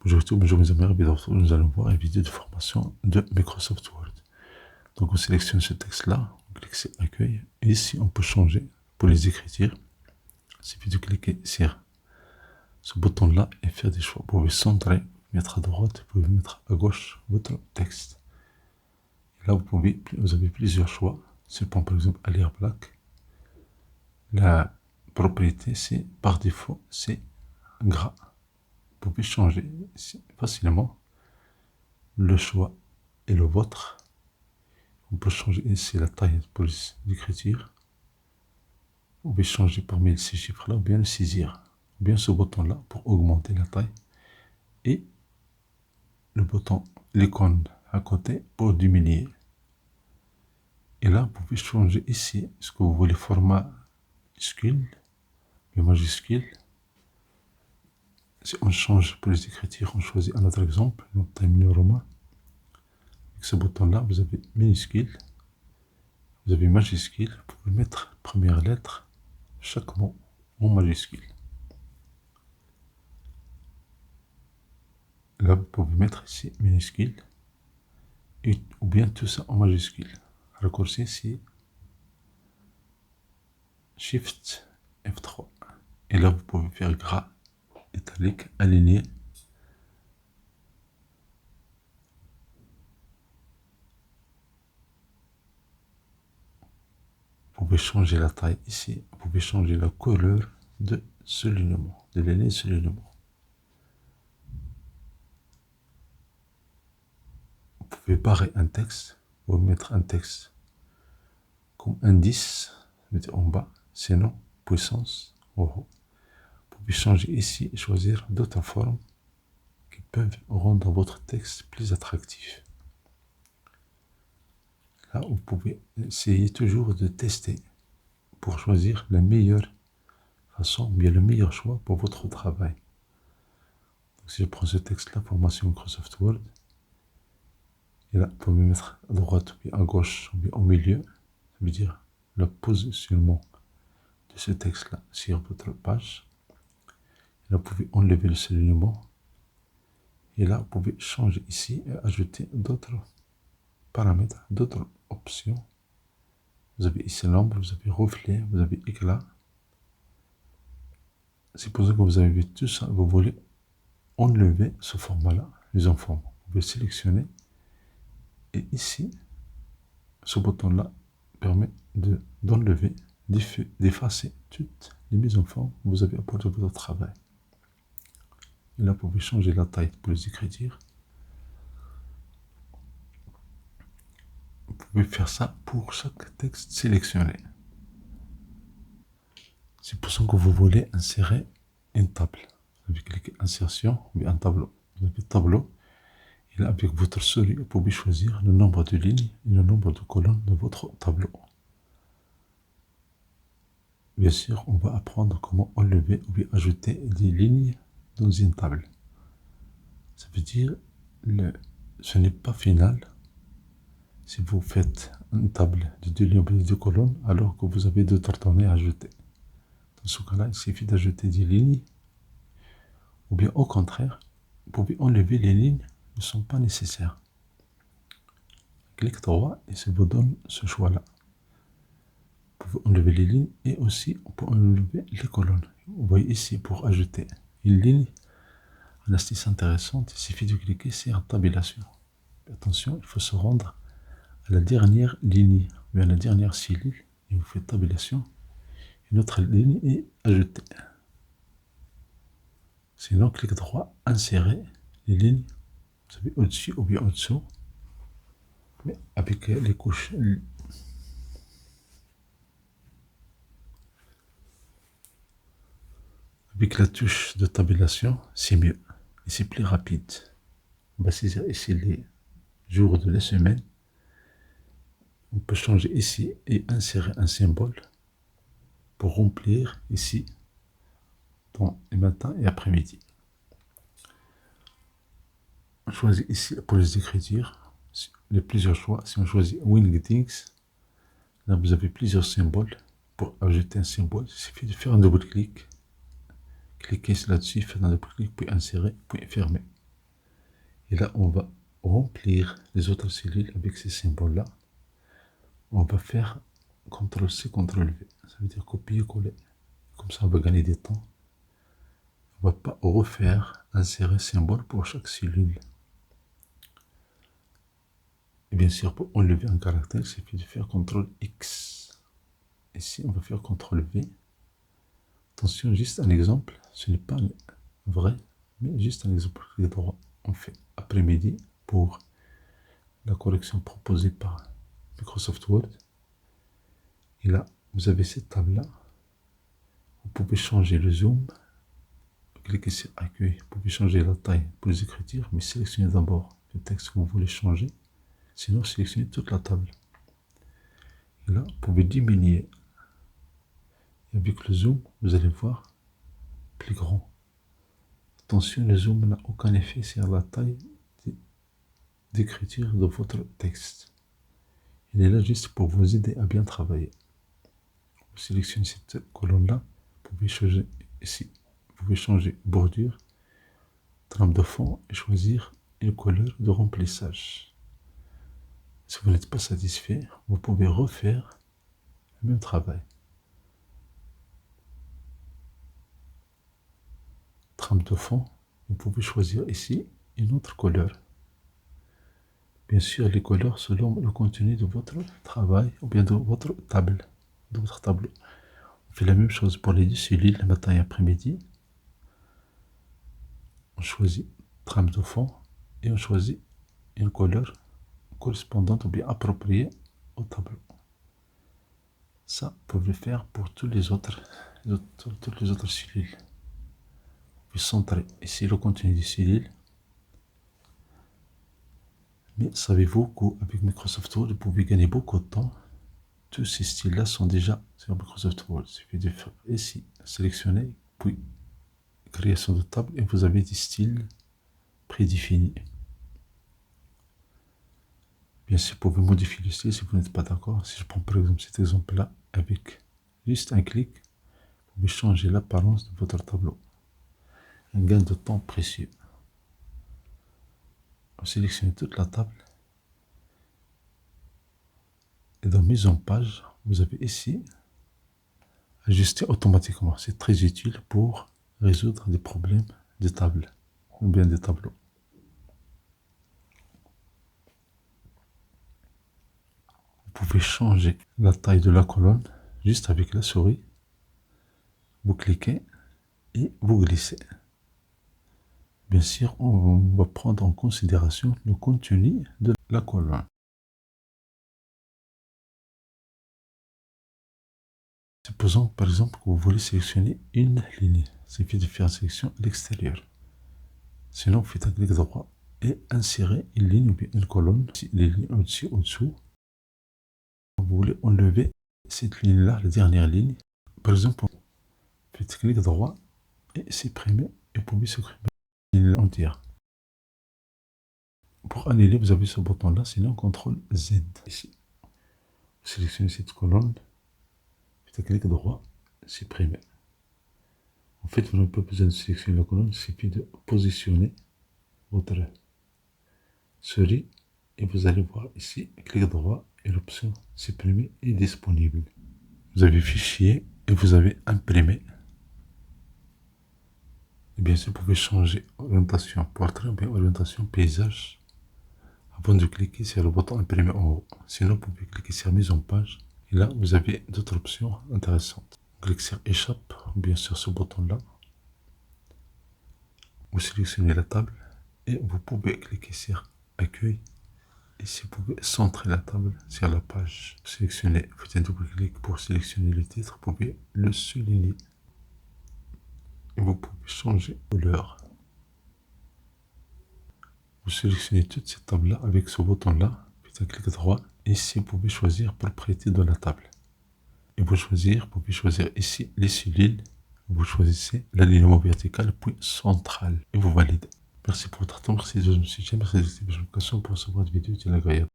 Bonjour mes amis, nous allons voir une vidéo de formation de Microsoft Word. Donc on sélectionne ce texte-là, on clique sur Accueil, et ici on peut changer pour les écritures. Il suffit de cliquer sur ce bouton-là et faire des choix. Vous pouvez centrer, mettre à droite, vous pouvez mettre à gauche votre texte. Et là vous avez plusieurs choix. Si on prend par exemple Alier Black, la propriété c'est par défaut c'est gras. Vous pouvez changer facilement. Le choix est le vôtre. On peut changer ici la taille pour l'écriture. Vous pouvez changer parmi ces chiffres-là ou bien le saisir. Ou bien ce bouton-là pour augmenter la taille. Et le bouton, l'icône à côté pour diminuer. Et là, vous pouvez changer ici ce que vous voulez, format minuscule, bien majuscule. Si on change pour les écritures, on choisit un autre exemple, donc Times New Roman. Avec ce bouton-là, vous avez minuscule, vous avez majuscule, vous pouvez mettre première lettre, chaque mot en majuscule. Là, vous pouvez mettre ici minuscule, ou bien tout ça en majuscule. Raccourci ici, Shift F3. Et là, vous pouvez faire gras, italique, aligné. Vous pouvez changer la taille ici. Vous pouvez changer la couleur de ce linéament, de l'aligné de ce linéament. Vous pouvez barrer un texte, ou mettre un texte comme indice, mettez en bas, sinon puissance en haut. Vous pouvez changer ici et choisir d'autres formes qui peuvent rendre votre texte plus attractif. Là, vous pouvez essayer toujours de tester pour choisir la meilleure façon, bien le meilleur choix pour votre travail. Donc, si je prends ce texte-là, formation Microsoft Word, et là, vous pouvez mettre à droite, ou bien à gauche, ou bien au milieu, ça veut dire le positionnement de ce texte-là sur votre page. Et là, vous pouvez enlever le soulignement. Et là, vous pouvez changer ici et ajouter d'autres paramètres, d'autres options. Vous avez ici l'ombre, vous avez reflet, vous avez éclat. Supposons que vous avez vu tout ça, vous voulez enlever ce format-là, mise en forme. Vous pouvez sélectionner. Et ici, ce bouton-là permet d'enlever, d'effacer toutes les mises en forme que vous avez apportées à votre travail. Et là, vous pouvez changer la taille pour les écritures. Vous pouvez faire ça pour chaque texte sélectionné. Supposons que vous voulez insérer une table. Vous avez cliqué insertion, ou un tableau. Vous avez tableau. Et là, avec votre souris, vous pouvez choisir le nombre de lignes et le nombre de colonnes de votre tableau. Bien sûr, on va apprendre comment enlever ou bien ajouter des lignes dans une table. Ça veut dire, ce n'est pas final. Si vous faites une table de 2 lignes ou de 2 colonnes, alors que vous avez d'autres données à ajouter. Dans ce cas-là, il suffit d'ajouter des lignes. Ou bien au contraire, vous pouvez enlever les lignes qui ne sont pas nécessaires. Clic droit et ça vous donne ce choix-là. Vous pouvez enlever les lignes et aussi on peut enlever les colonnes. Vous voyez ici pour ajouter une ligne, une astuce intéressante, il suffit de cliquer sur tabulation. Attention, il faut se rendre à la dernière ligne, ou à la dernière cellule, et vous faites tabulation. Une autre ligne est ajoutée. Sinon, clic droit, insérer les lignes, vous avez au-dessus ou bien au-dessous, mais avec les couches. Avec la touche de tabulation, c'est mieux et c'est plus rapide. On va saisir ici les jours de la semaine. On peut changer ici et insérer un symbole pour remplir ici dans les matins et après-midi. On choisit ici pour les écritures, il y a plusieurs choix. Si on choisit Wingdings, là vous avez plusieurs symboles. Pour ajouter un symbole, il suffit de faire un double-clic. Cliquez là-dessus, faites un double-clic, puis insérer, puis fermer. Et là, on va remplir les autres cellules avec ces symboles-là. On va faire CTRL-C, CTRL-V. Ça veut dire copier-coller. Comme ça, on va gagner du temps. On ne va pas refaire, insérer symbole pour chaque cellule. Et bien sûr, pour enlever un caractère, il suffit de faire CTRL-X. Ici, on va faire CTRL-V. Attention, juste un exemple. Ce n'est pas vrai, mais juste un exemple. Clic droit, on fait après-midi pour la correction proposée par Microsoft Word. Et là, vous avez cette table-là. Vous pouvez changer le zoom. Vous cliquez sur Accueil. Vous pouvez changer la taille pour les écritures, mais sélectionnez d'abord le texte que vous voulez changer. Sinon, sélectionnez toute la table. Et là, vous pouvez diminuer. Et avec le zoom, vous allez voir plus grand. Attention, le zoom n'a aucun effet sur la taille d'écriture de votre texte. Il est là juste pour vous aider à bien travailler. Vous sélectionnez cette colonne-là. Vous pouvez changer ici. Vous pouvez changer bordure, trame de fond et choisir une couleur de remplissage. Si vous n'êtes pas satisfait, vous pouvez refaire le même travail. Trame de fond, vous pouvez choisir ici une autre couleur. Bien sûr, les couleurs selon le contenu de votre travail ou bien de votre table, de votre tableau. On fait la même chose pour les deux cellules, le matin et après-midi. On choisit trame de fond et on choisit une couleur correspondante ou bien appropriée au tableau. Ça, vous pouvez le faire pour toutes les autres cellules. Vous pouvez centrer ici le contenu des cellules. Mais savez-vous qu'avec Microsoft Word, vous pouvez gagner beaucoup de temps. Tous ces styles-là sont déjà sur Microsoft Word. Il suffit de faire ici, sélectionner, puis création de table, et vous avez des styles prédéfinis. Bien sûr, vous pouvez modifier le style si vous n'êtes pas d'accord. Si je prends par exemple cet exemple-là, avec juste un clic, vous pouvez changer l'apparence de votre tableau. Un gain de temps précieux. Vous sélectionnez toute la table. Et dans mise en page, vous avez ici ajuster automatiquement. C'est très utile pour résoudre des problèmes de table ou bien des tableaux. Vous pouvez changer la taille de la colonne juste avec la souris. Vous cliquez et vous glissez. Bien sûr, on va prendre en considération le contenu de la colonne. Supposons par exemple que vous voulez sélectionner une ligne. Il suffit de faire sélection à l'extérieur. Sinon, vous faites un clic droit et insérez une ligne ou bien une colonne. Si les lignes au-dessus, au-dessous, vous voulez enlever cette ligne-là, la dernière ligne. Par exemple, faites clic droit et supprimer, et vous pouvez supprimer la ligne entière. Pour annuler, vous avez ce bouton-là, sinon CTRL Z. Ici, vous sélectionnez cette colonne, faites clic droit, supprimer. En fait, vous n'avez pas besoin de sélectionner la colonne, il suffit de positionner votre souris et vous allez voir ici, clic droit et l'option supprimer est disponible. Vous avez fichier et vous avez imprimé. Et bien sûr, vous pouvez changer orientation portrait ou bien orientation paysage avant de cliquer sur le bouton imprimer en haut. Sinon, vous pouvez cliquer sur mise en page et là, vous avez d'autres options intéressantes. Cliquez sur échappe ou bien sur ce bouton-là. Vous sélectionnez la table et vous pouvez cliquer sur accueil. Ici, vous pouvez centrer la table sur la page. Sélectionnez, faites un double-clic pour sélectionner le titre. Vous pouvez le souligner. Et vous pouvez changer de couleur. Vous sélectionnez toute cette table-là avec ce bouton-là. Faites un clic droit. Ici, vous pouvez choisir propriété de la table. Et vous pouvez choisir ici les cellules. Vous choisissez l'alignement vertical puis central. Et vous validez. Merci pour votre temps, merci de me suivre, merci de votre question pour recevoir des vidéos utiles et agréables.